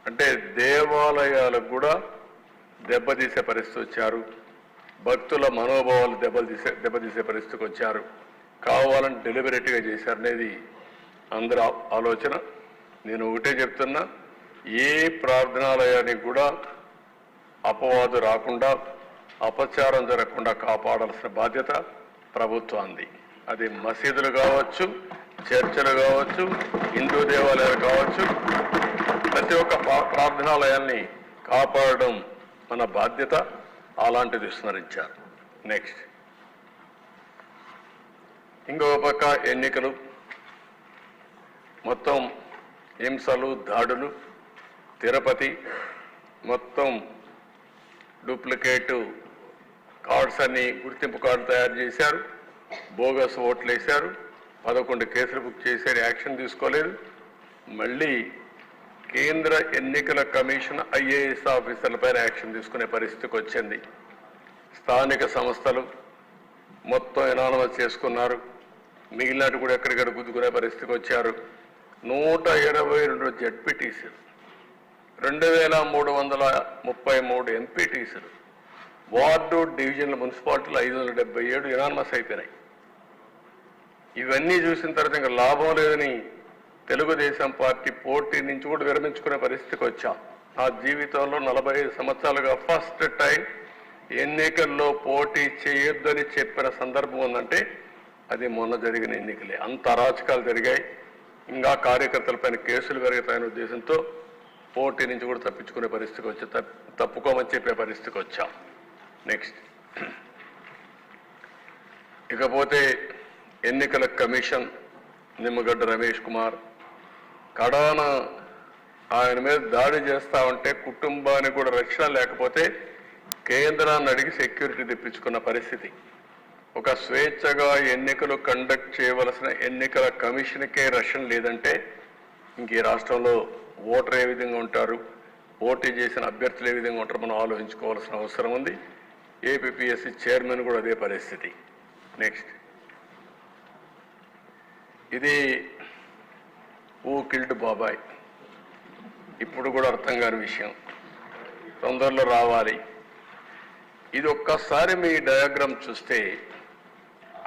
అంటే దేవాలయాలకు కూడా దెబ్బతీసే పరిస్థితి వచ్చారు. భక్తుల మనోభావాలు దెబ్బతీసే పరిస్థితికి వచ్చారు. కావాలని డెలిబరేట్గా చేశారనేది అందరి ఆలోచన. నేను ఒకటే చెప్తున్నా, ఏ ప్రార్థనాలయానికి కూడా అపవాదు రాకుండా, అపచారం జరగకుండా కాపాడాల్సిన బాధ్యత ప్రభుత్వానికి. అది మసీదులు కావచ్చు, చర్చలు కావచ్చు, హిందూ దేవాలయాలు కావచ్చు, ప్రతి ఒక్క ప్రార్థనాలయాన్ని కాపాడడం మన బాధ్యత. అలాంటిది విస్మరించారు. నెక్స్ట్, ఇంకో పక్క ఎన్నికలు, మొత్తం హింసలు, దాడులు, తిరుపతి మొత్తం డూప్లికేట్ కార్డ్స్ అన్ని, గుర్తింపు కార్డు తయారు చేశారు, బోగస్ ఓట్లు వేశారు, 11 కేసులు బుక్ చేశారు, యాక్షన్ తీసుకోలేదు. మళ్ళీ కేంద్ర ఎన్నికల కమిషన్ ఐఏఎస్ ఆఫీసర్లపైన యాక్షన్ తీసుకునే పరిస్థితికి వచ్చింది. స్థానిక సంస్థలు మొత్తం ఎనానమస్ చేసుకున్నారు, మిగిలినట్టు కూడా ఎక్కడిక్కడ గుద్దుకునే పరిస్థితికి వచ్చారు. 122 జడ్పీటీసీలు, 2333 ఎంపీటీసీలు, వార్డు డివిజన్ల మున్సిపాలిటీలు 577 ఎనానమస్ అయిపోయినాయి. ఇవన్నీ చూసిన తర్వాత ఇంకా లాభం లేదని తెలుగుదేశం పార్టీ పోటీ నుంచి కూడా విరమించుకునే పరిస్థితికి వచ్చాం. నా జీవితంలో 45 సంవత్సరాలుగా ఫస్ట్ టైం ఎన్నికల్లో పోటీ చేయొద్దని చెప్పిన సందర్భం ఉందంటే అది మొన్న జరిగిన ఎన్నికలే. అంత అరాచకాలు జరిగాయి. ఇంకా కార్యకర్తలపైన కేసులు పెరుగుతాయనే ఉద్దేశంతో పోటీ నుంచి కూడా తప్పించుకునే పరిస్థితికి వచ్చి తప్పుకోమని చెప్పే పరిస్థితికి వచ్చాం. నెక్స్ట్, ఇకపోతే ఎన్నికల కమిషన్ నిమ్మగడ్డ రమేష్ కుమార్ కడాన ఆయన మీద దాడి చేస్తా ఉంటే కుటుంబానికి కూడా రక్షణ లేకపోతే కేంద్రాన్ని అడిగి సెక్యూరిటీ తెప్పించుకున్న పరిస్థితి. ఒక స్వేచ్ఛగా ఎన్నికలు కండక్ట్ చేయవలసిన ఎన్నికల కమిషన్కే రక్షణ లేదంటే ఇంక ఈ రాష్ట్రంలో ఓటర్ ఏ విధంగా ఉంటారు, పోటీ చేసిన అభ్యర్థులు ఏ విధంగా ఉంటారు మనం ఆలోచించుకోవాల్సిన అవసరం ఉంది. ఏపీపీఎస్సీ చైర్మన్ కూడా అదే పరిస్థితి. నెక్స్ట్, ఇది హూ కిల్డ్ బాబాయ్, ఇప్పుడు కూడా అర్థం కాని విషయం, తొందరలో రావాలి. ఇది ఒక్కసారి మీ డయాగ్రామ్ చూస్తే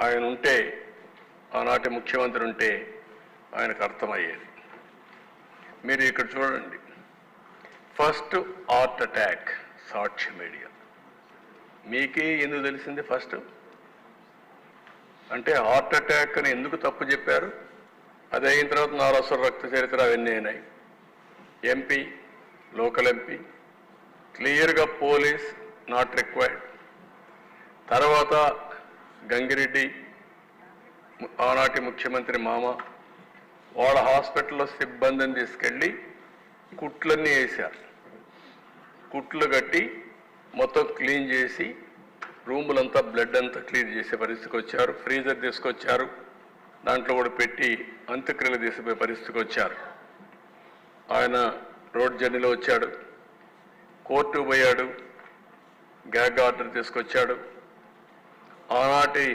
ఆయన ఉంటే, ఆనాటి ముఖ్యమంత్రి ఉంటే ఆయనకు అర్థమయ్యేది. మీరు ఇక్కడ చూడండి, ఫస్ట్ హార్ట్ అటాక్ సాక్షి మీడియా. మీకే ఎందుకు తెలిసింది ఫస్ట్? అంటే హార్ట్ అటాక్ అని ఎందుకు తప్పు చెప్పారు? అది అయిన తర్వాత నారాసుర రక్త చరిత్ర అవన్నీ అయినాయి. ఎంపీ, లోకల్ ఎంపీ, క్లియర్గా పోలీస్ నాట్ రిక్వైర్డ్. తర్వాత గంగిరెడ్డి ఆనాటి ముఖ్యమంత్రి మామ వాళ్ళ హాస్పిటల్లో సిబ్బందిని తీసుకెళ్ళి కుట్లన్నీ వేశారు. కుట్లు కట్టి మొత్తం క్లీన్ చేసి రూములంతా బ్లడ్ అంతా క్లీన్ చేసే పరిస్థితికి వచ్చారు. ఫ్రీజర్ తీసుకొచ్చారు, దాంట్లో కూడా పెట్టి అంత్యక్రియలు తీసిపోయే పరిస్థితికి వచ్చారు. ఆయన రోడ్ జర్నీలో వచ్చాడు, కోర్టు పోయాడు, గ్యాగ్ ఆర్డర్ తీసుకొచ్చాడు. ఆనాటి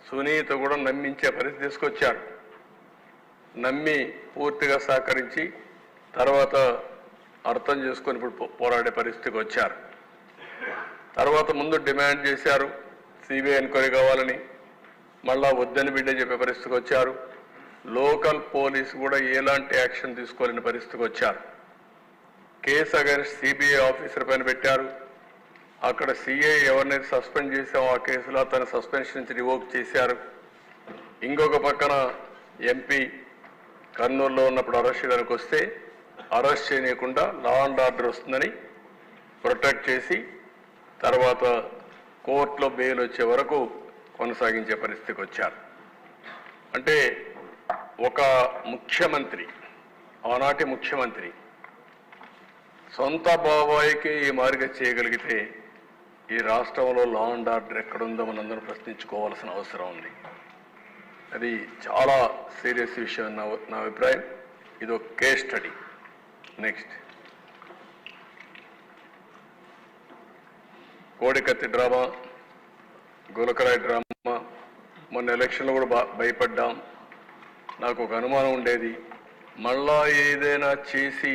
సునీత కూడా నమ్మించే పరిస్థితి తీసుకొచ్చాడు. నమ్మి పూర్తిగా సహకరించి తర్వాత అర్థం చేసుకొని ఇప్పుడు పోరాడే పరిస్థితికి వచ్చారు. తర్వాత ముందు డిమాండ్ చేశారు సిబిఐ ఎంక్వైరీ కావాలని, మళ్ళా వద్దని బిడ్డ చెప్పే పరిస్థితికి వచ్చారు. లోకల్ పోలీసు కూడా ఎలాంటి యాక్షన్ తీసుకోలేని పరిస్థితికి వచ్చారు. కేసు అగైన్స్ సిబిఐ ఆఫీసర్ పైన పెట్టారు. అక్కడ సిఐ ఎవరినైతే సస్పెండ్ చేశామో ఆ కేసులో తన సస్పెన్షన్ నుంచి రివోక్ చేశారు. ఇంకొక పక్కన ఎంపీ కర్నూలులో ఉన్నప్పుడు అరెస్ట్ చేయడానికి వస్తే అరెస్ట్ చేయకుండా లా అండ్ ఆర్డర్ వస్తుందని ప్రొటెక్ట్ చేసి తర్వాత కోర్టులో బెయిల్ వచ్చే వరకు కొనసాగించే పరిస్థితికి వచ్చారు. అంటే ఒక ముఖ్యమంత్రి, ఆనాటి ముఖ్యమంత్రి సొంత బాబాయికి ఈ మార్గం చేయగలిగితే ఈ రాష్ట్రంలో లా అండ్ ఆర్డర్ ఎక్కడుందో మనందరం ప్రశ్నించుకోవాల్సిన అవసరం ఉంది. అది చాలా సీరియస్ విషయం నా అభిప్రాయం. ఇది ఒక కేస్ స్టడీ. నెక్స్ట్, కోడికత్తి డ్రామా, గులకరాయి డ్రామా, మొన్న ఎలక్షన్లో కూడా భయపడ్డాం. నాకు ఒక అనుమానం ఉండేది, మళ్ళా ఏదైనా చేసి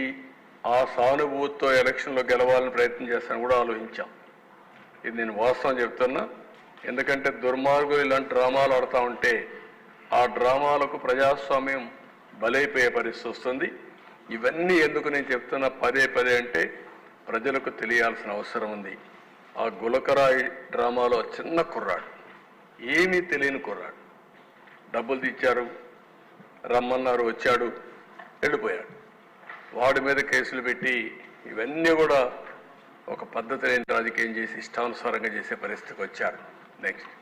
ఆ సానుభూతితో ఎలక్షన్లో గెలవాలని ప్రయత్నం చేస్తాను కూడా ఆలోచించాం. ఇది నేను వాస్తవం చెప్తున్నా. ఎందుకంటే దుర్మార్గులు ఇలాంటి డ్రామాలు ఆడుతూ ఉంటే ఆ డ్రామాలకు ప్రజాస్వామ్యం బలైపోయే పరిస్థితి వస్తుంది. ఇవన్నీ ఎందుకు నేను చెప్తున్నా పదే పదే అంటే ప్రజలకు తెలియాల్సిన అవసరం ఉంది. ఆ గులకరాయి డ్రామాలో చిన్న కుర్రాడు, ఏమీ తెలియని కుర్రాడు, డబ్బులు తెచ్చారు, రమ్మన్నారు, వచ్చాడు, వెళ్ళిపోయాడు. వాడి మీద కేసులు పెట్టి ఇవన్నీ కూడా ఒక పద్ధతి లేని రాజకీయం చేసి ఇష్టానుసారంగా చేసే పరిస్థితికి వచ్చారు. నెక్స్ట్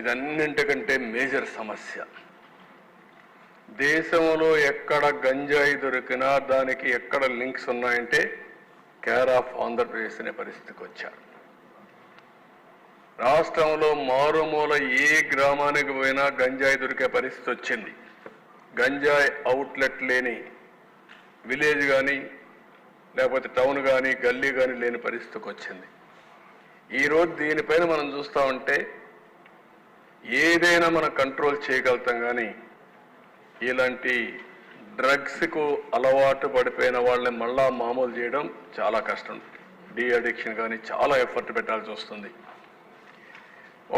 ఇదన్నింటికంటే మేజర్ సమస్య. దేశంలో ఎక్కడ గంజాయి దొరికినా దానికి ఎక్కడ లింక్స్ ఉన్నాయంటే కేర్ ఆఫ్ ఆంధ్రప్రదేశ్ అనే పరిస్థితికి వచ్చారు. రాష్ట్రంలో మారుమూల ఏ గ్రామానికి పోయినా గంజాయి దొరికే పరిస్థితి వచ్చింది. గంజాయి అవుట్లెట్ లేని విలేజ్ కానీ లేకపోతే టౌన్ కానీ గల్లీ కానీ లేని పరిస్థితికి వచ్చింది. ఈరోజు దీనిపైన మనం చూస్తూ ఉంటే ఏదైనా మనం కంట్రోల్ చేయగలుగుతాం, కానీ ఇలాంటి డ్రగ్స్కు అలవాటు పడిపోయిన వాళ్ళని మళ్ళా మామూలు చేయడం చాలా కష్టం. డీ అడిక్షన్ కానీ చాలా ఎఫర్ట్ పెట్టాల్సి వస్తుంది.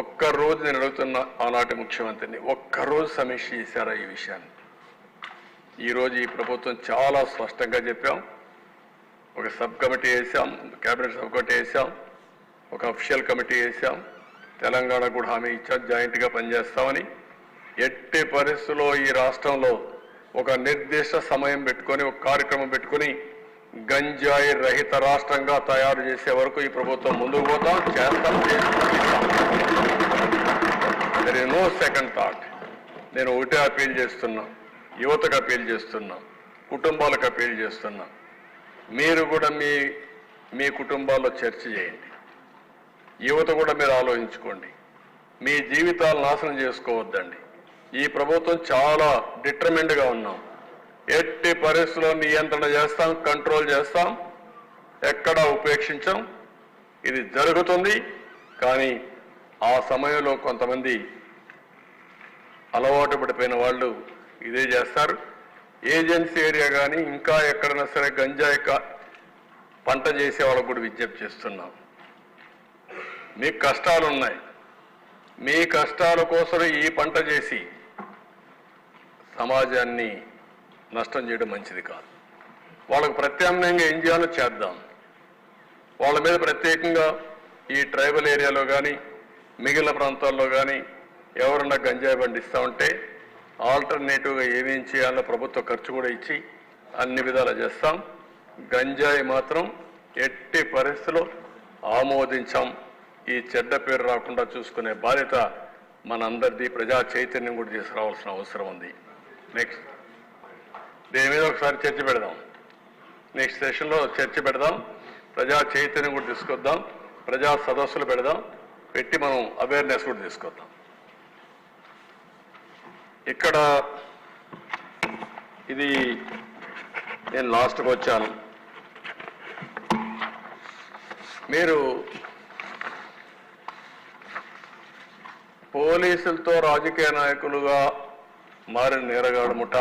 ఒక్కరోజు నేను అడుగుతున్న ఆనాటి ముఖ్యమంత్రిని, ఒక్కరోజు సమీక్ష చేశారా ఈ విషయాన్ని? ఈరోజు ఈ ప్రభుత్వం చాలా స్పష్టంగా చెప్పాం. ఒక సబ్ కమిటీ వేసాం, కేబినెట్ సబ్ కమిటీ వేసాం, ఒక అఫీషియల్ కమిటీ వేసాం, తెలంగాణ కూడా హామీ ఇచ్చాం జాయింట్గా పనిచేస్తామని. ఎట్టి పరిస్థితుల్లో ఈ రాష్ట్రంలో ఒక నిర్దిష్ట సమయం పెట్టుకొని ఒక కార్యక్రమం పెట్టుకొని గంజాయి రహిత రాష్ట్రంగా తయారు చేసే వరకు ఈ ప్రభుత్వం ముందుకు పోతాం, చేస్తాం. There is no second thought. నేను ఒకటే అపీల్ చేస్తున్నా, యువతకు అపీల్ చేస్తున్నా, కుటుంబాలకు అపీల్ చేస్తున్నా, మీరు కూడా మీ కుటుంబాల్లో చర్చ చేయండి. యువత కూడా మీరు ఆలోచించుకోండి. మీ జీవితాలు నాశనం చేసుకోవద్దండి. ఈ ప్రభుత్వం చాలా డిటర్మిన్డ్గా ఉన్నాం. ఎట్టి పరిస్థితుల్లో నియంత్రణ చేస్తాం, కంట్రోల్ చేస్తాం, ఎక్కడా ఉపేక్షించాం. ఇది జరుగుతుంది. కానీ ఆ సమయంలో కొంతమంది అలవాటు పడిపోయిన వాళ్ళు ఇదే చేస్తారు. ఏజెన్సీ ఏరియా కానీ ఇంకా ఎక్కడైనా సరే గంజాయి పంట చేసే వాళ్ళకు కూడా విజ్ఞప్తి చేస్తున్నాం. మీకు కష్టాలు ఉన్నాయి, మీ కష్టాల కోసం ఈ పంట చేసి సమాజాన్ని నష్టం చేయడం మంచిది కాదు. వాళ్ళకు ప్రత్యామ్నాయంగా ఏం చేయాలో చేద్దాం. వాళ్ళ మీద ప్రత్యేకంగా ఈ ట్రైబల్ ఏరియాలో కానీ మిగిలిన ప్రాంతాల్లో కానీ ఎవరన్నా గంజాయి పండిస్తూ ఉంటే ఆల్టర్నేటివ్గా ఏమేం చేయాలో ప్రభుత్వ ఖర్చు కూడా ఇచ్చి అన్ని విధాలు చేస్తాం. గంజాయి మాత్రం ఎట్టి పరిస్థితుల్లో ఆమోదించాం. ఈ చెడ్డ పేరు రాకుండా చూసుకునే బాధ్యత మనందరిది. ప్రజా చైతన్యం కూడా తీసుకురావాల్సిన అవసరం ఉంది. నెక్స్ట్ దీని మీద ఒకసారి చర్చ పెడదాం. నెక్స్ట్ సెషన్లో చర్చ పెడదాం. ప్రజా చైతన్యం కూడా తీసుకొద్దాం, ప్రజా సదస్సులు పెడదాం, పెట్టి మనం అవేర్నెస్ కూడా తీసుకొద్దాం. ఇక్కడ ఇది నేను లాస్ట్కి వచ్చాను. మీరు పోలీసులతో రాజకీయ నాయకులుగా మారిన నేరగాడు ముఠ.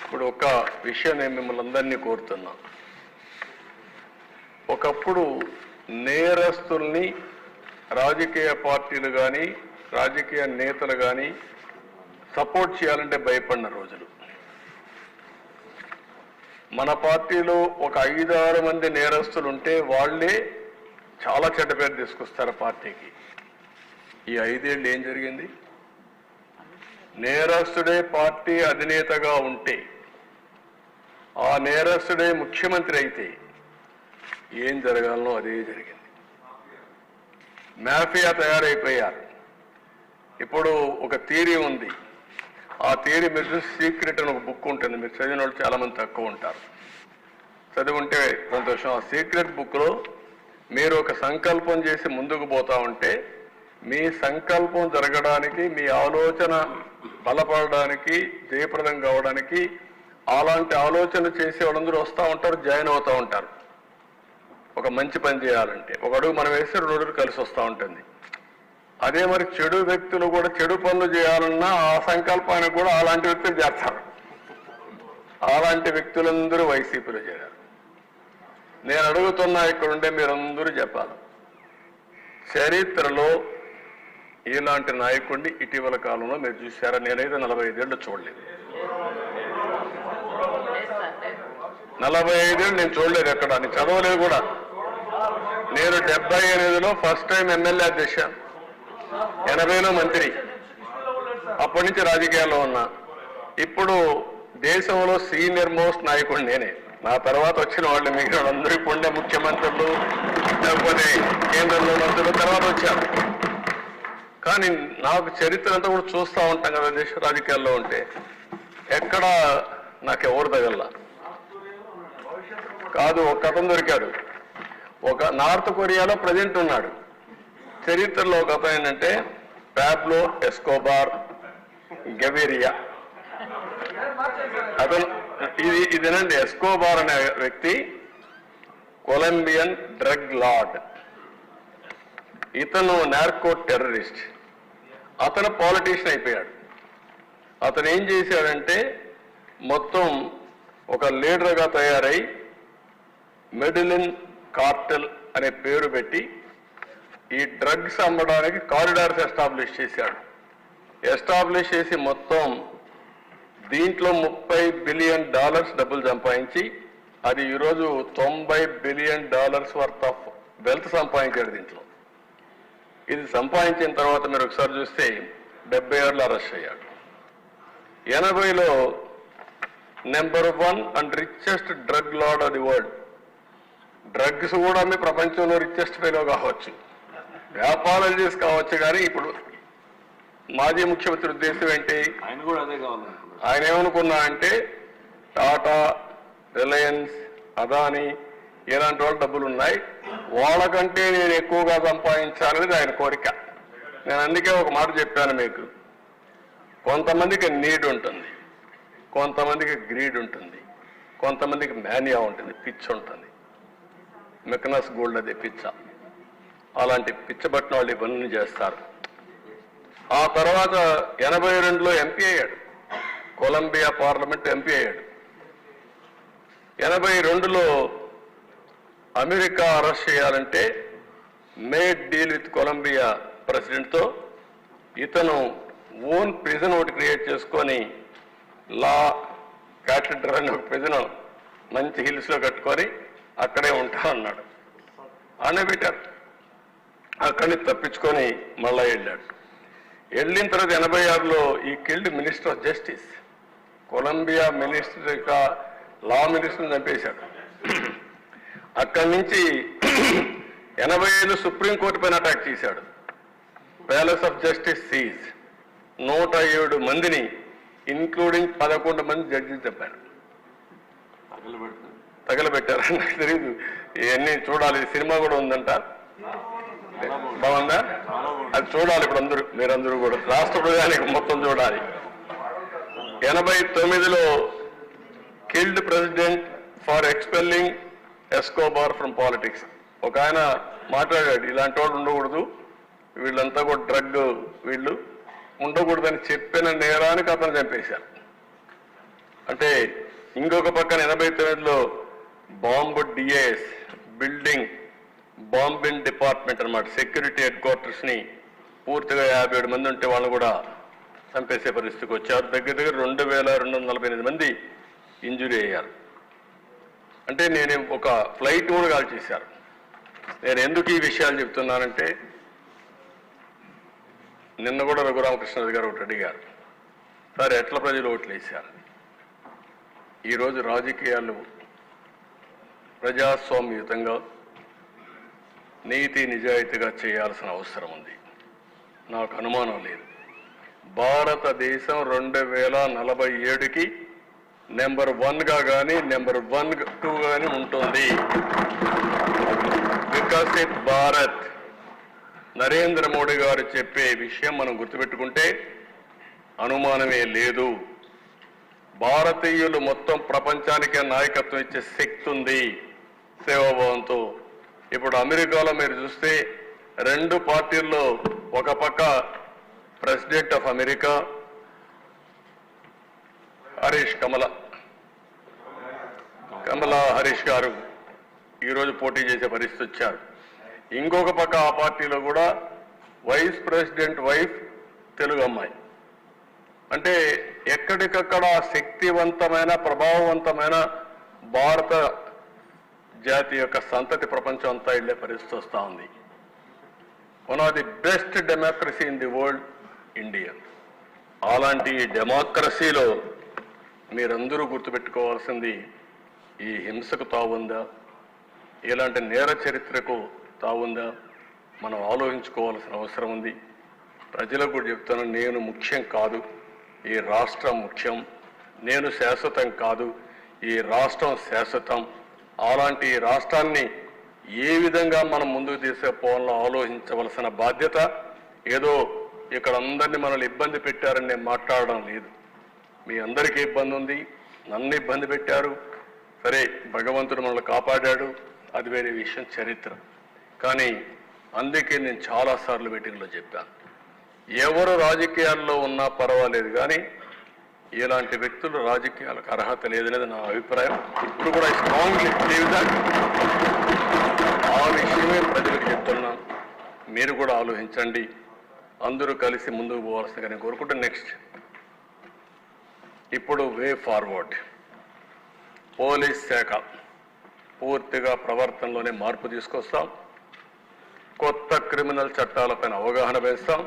ఇప్పుడు ఒక విషయం నేను మిమ్మల్ని అందరినీ కోరుతున్నా. ఒకప్పుడు నేరస్తుల్ని రాజకీయ పార్టీలు కానీ రాజకీయ నేతలు కానీ సపోర్ట్ చేయాలంటే భయపడిన రోజులు. మన పార్టీలో ఒక 5-6 మంది నేరస్తులు ఉంటే వాళ్ళే చాలా చెడ్డ పేరు తీసుకొస్తారు పార్టీకి. ఈ 5 ఏళ్ళు ఏం జరిగింది? నేరస్తుడే పార్టీ అధినేతగా ఉంటే, ఆ నేరస్తుడే ముఖ్యమంత్రి అయితే ఏం జరగాలనో అదే జరిగింది. మాఫియా తయారైపోయారు. ఇప్పుడు ఒక థియరీ ఉంది. ఆ థియరీ మీరు సీక్రెట్ అని ఒక బుక్ ఉంటుంది. మీరు చదివిన వాళ్ళు చాలా మంది తక్కువ ఉంటారు. చదివి ఉంటే సంతోషం. ఆ సీక్రెట్ బుక్లో మీరు ఒక సంకల్పం చేసి ముందుకు పోతా ఉంటే మీ సంకల్పం జరగడానికి, మీ ఆలోచన బలపడడానికి, జయప్రదం కావడానికి అలాంటి ఆలోచన చేసే వాళ్ళందరూ వస్తూ ఉంటారు, జాయిన్ అవుతూ ఉంటారు. ఒక మంచి పని చేయాలంటే ఒక అడుగు మనం వేస్తే 2 అడుగులు కలిసి వస్తూ ఉంటుంది. అదే మరి చెడు వ్యక్తులు కూడా చెడు పనులు చేయాలన్నా ఆ సంకల్పానికి కూడా అలాంటి వ్యక్తులు చేస్తారు. అలాంటి వ్యక్తులందరూ వైసీపీలో చేరారు. నేను అడుగుతున్నా, ఇక్కడుండే మీరందరూ చెప్పాలి, చరిత్రలో ఇలాంటి నాయకుడిని ఇటీవల కాలంలో మీరు చూశారా? నేనైతే 45 ఏళ్ళు చూడలేదు. 45 ఏళ్ళు నేను చూడలేదు ఎక్కడ, నేను చదవలేదు కూడా. నేను 78లో ఫస్ట్ టైం ఎమ్మెల్యే అధ్యక్షాను, 80లో మంత్రి, అప్పటి నుంచి రాజకీయాల్లో ఉన్నా. ఇప్పుడు దేశంలో సీనియర్ మోస్ట్ నాయకుడు నేనే. నా తర్వాత వచ్చిన వాళ్ళు మిగిలిన అందరూ ఇప్పుడుండే ముఖ్యమంత్రులు, లేకపోతే కేంద్రంలో మంత్రులు తర్వాత వచ్చారు. కానీ నాకు చరిత్ర అంతా కూడా చూస్తూ ఉంటాం కదా దేశ రాజకీయాల్లో ఉంటే, ఎక్కడ నాకు ఎవరు తగల్లా కాదు. ఒక అతను దొరికాడు, ఒక నార్త్ కొరియాలో ప్రజెంట్ ఉన్నాడు. చరిత్రలో ఒక అతను ఏంటంటే పాబ్లో ఎస్కోబార్ గెవిరియా. అతను ఇదేనండి, ఎస్కోబార్ అనే వ్యక్తి కొలంబియన్ డ్రగ్ లార్డ్. ఇతను నార్కో టెర్రరిస్ట్. అతను పాలిటీషియన్ అయిపోయాడు. అతను ఏం చేశాడంటే మొత్తం ఒక లీడర్గా తయారై మెడిలిన్ కార్టెల్ అనే పేరు పెట్టి ఈ డ్రగ్స్ అమ్మడానికి కారిడార్స్ ఎస్టాబ్లిష్ చేశాడు. ఎస్టాబ్లిష్ చేసి మొత్తం దీంట్లో $30 బిలియన్ డబ్బులు సంపాదించి, అది ఈరోజు $90 బిలియన్ వర్త్ ఆఫ్ వెల్త్ సంపాదించాడు దీంట్లో. ఇది సంపాదించిన తర్వాత మీరు ఒకసారి చూస్తే 76లో అరెస్ట్ అయ్యాడు. 80లో #1 and richest drug lord of the world. Drugs కూడా మీ ప్రపంచంలో రిచెస్ట్ ఫెలో కావచ్చు, వ్యాపారాలు చేసి కావచ్చు. కానీ ఇప్పుడు మాజీ ముఖ్యమంత్రి ఉద్దేశం ఏంటి? ఆయన కూడా అదే కావాలి. ఆయన ఏమనుకున్నా అంటే టాటా, రిలయన్స్, అదానీ ఇలాంటి వాళ్ళు డబ్బులు ఉన్నాయి, వాళ్ళకంటే నేను ఎక్కువగా సంపాదించాలనేది ఆయన కోరిక. నేను అందుకే ఒక మాట చెప్పాను మీకు, కొంతమందికి నీడ్ ఉంటుంది, కొంతమందికి గ్రీడ్ ఉంటుంది, కొంతమందికి మేనియా ఉంటుంది, పిచ్చ ఉంటుంది. మెకనస్ గోల్డ్ అదే పిచ్చ. అలాంటి పిచ్చబట్టిన వాళ్ళు ఇవన్నీ చేస్తారు. ఆ తర్వాత 82లో ఎంపీ అయ్యాడు, కొలంబియా పార్లమెంట్ ఎంపీ అయ్యాడు. 82లో అమెరికా అరెస్ట్ చేయాలంటే మేడ్ డీల్ విత్ కొలంబియా ప్రెసిడెంట్తో ఇతను ఓన్ ప్రిజన్ ఒకటి క్రియేట్ చేసుకొని లా క్యాథెడ్రల్ అనే ఒక ప్రిజన్ మంచి హిల్స్లో కట్టుకొని అక్కడే ఉంటా అన్నాడు. అనే పెట్టారు. అక్కడిని తప్పించుకొని మళ్ళా వెళ్ళాడు. వెళ్ళిన తర్వాత 86లో ఈ killed minister of justice, Colombia minister law మినిస్టర్ని చంపేశాడు. అక్కడి నుంచి 85లో సుప్రీంకోర్టు పైన అటాక్ చేశాడు. ప్యాలెస్ ఆఫ్ జస్టిస్ సీజ్ 107 మందిని ఇంక్లూడింగ్ 11 మంది జడ్జిలు చెప్పారు. తగలబెట్టారు. నాకు తెలియదు, ఇవన్నీ చూడాలి. సినిమా కూడా ఉందంట, బాగుందా? అది చూడాలి ఇప్పుడు అందరూ, మీరందరూ కూడా రాష్ట్ర ప్రజానికి మొత్తం చూడాలి. 89లో killed president for expelling Escobar from politics. ఒక ఆయన మాట్లాడాడు, ఇలాంటి వాళ్ళు ఉండకూడదు, వీళ్ళంతా కూడా డ్రగ్ వీళ్ళు ఉండకూడదని చెప్పిన నేరానికి అతను చంపేశారు. అంటే ఇంకొక పక్కన 89లో bomb DAS building bombing department అన్నమాట, సెక్యూరిటీ హెడ్ క్వార్టర్స్ ని పూర్తిగా 57 మంది ఉంటే వాళ్ళు కూడా చంపేసే పరిస్థితికి వచ్చారు. దగ్గర 2248 మంది ఇంజురీ అయ్యారు. అంటే నేను ఒక ఫ్లైట్ కూడా కాల్ చేశారు. నేను ఎందుకు ఈ విషయాలు చెప్తున్నానంటే, నిన్న కూడా రఘురామకృష్ణరాజు గారు ఒకటి అడిగారు, సార్ ఎట్లా ప్రజలు ఓట్లు వేశారు? ఈరోజు రాజకీయాలు ప్రజాస్వామ్యయుతంగా నీతి నిజాయితీగా చేయాల్సిన అవసరం ఉంది. నాకు అనుమానం లేదు, భారతదేశం 2047కి #1గా కానీ #2 కానీ ఉంటుంది. వికసిత్ భారత్ నరేంద్ర మోడీ గారు చెప్పే విషయం మనం గుర్తుపెట్టుకుంటే అనుమానమే లేదు. భారతీయులు మొత్తం ప్రపంచానికే నాయకత్వం ఇచ్చే శక్తి ఉంది సేవాభావంతో. ఇప్పుడు అమెరికాలో మీరు చూస్తే 2 పార్టీల్లో, ఒక పక్క ప్రెసిడెంట్ ఆఫ్ అమెరికా హరీష్ కమల, కమలా హరీష్ గారు ఈరోజు పోటీ చేసే పరిస్థితి వచ్చారు. ఇంకొక పక్క ఆ పార్టీలో కూడా వైస్ ప్రెసిడెంట్ వైఫ్ తెలుగు అమ్మాయి. అంటే ఎక్కడికక్కడ శక్తివంతమైన ప్రభావవంతమైన భారత జాతి యొక్క సంతతి ప్రపంచం అంతా వెళ్ళే పరిస్థితి వస్తూ ఉంది. One of the best democracy in the world India. అలాంటి డెమోక్రసీలో మీరందరూ గుర్తుపెట్టుకోవాల్సింది ఈ హింసకు తావుందా, ఇలాంటి నేర చరిత్రకు తావుందా మనం ఆలోచించుకోవాల్సిన అవసరం ఉంది. ప్రజలకు కూడా చెప్తాను, నేను ముఖ్యం కాదు, ఈ రాష్ట్రం ముఖ్యం. నేను శాశ్వతం కాదు, ఈ రాష్ట్రం శాశ్వతం. అలాంటి ఈ రాష్ట్రాన్ని ఏ విధంగా మనం ముందుకు తీసుకుపోవాలో ఆలోచించవలసిన బాధ్యత. ఏదో ఇక్కడ అందరినీ మనల్ని ఇబ్బంది పెట్టారని నేను మాట్లాడడం లేదు. మీ అందరికీ ఇబ్బంది ఉంది, నన్ను ఇబ్బంది పెట్టారు. సరే, భగవంతుడు మనల్ని కాపాడాడు, అది వేరే విషయం, చరిత్ర. కానీ అందుకే నేను చాలాసార్లు మీటింగ్లో చెప్పాను, ఎవరు రాజకీయాల్లో ఉన్నా పర్వాలేదు, కానీ ఇలాంటి వ్యక్తులు రాజకీయాలకు అర్హత లేదనేది నా అభిప్రాయం. ఇప్పుడు కూడా స్ట్రాంగ్లీ బిలీవ్ దట్. ఆ విషయమే ప్రజలకు చెప్తున్నాను. మీరు కూడా ఆలోచించండి, అందరూ కలిసి ముందుకు పోవాల్సిందిగా నేను కోరుకుంటే. నెక్స్ట్, ఇప్పుడు వే ఫార్వర్డ్. పోలీస్ శాఖ పూర్తిగా ప్రవర్తనలోనే మార్పు తీసుకొస్తాం. కొత్త క్రిమినల్ చట్టాలపైన అవగాహన పెంచుతాం.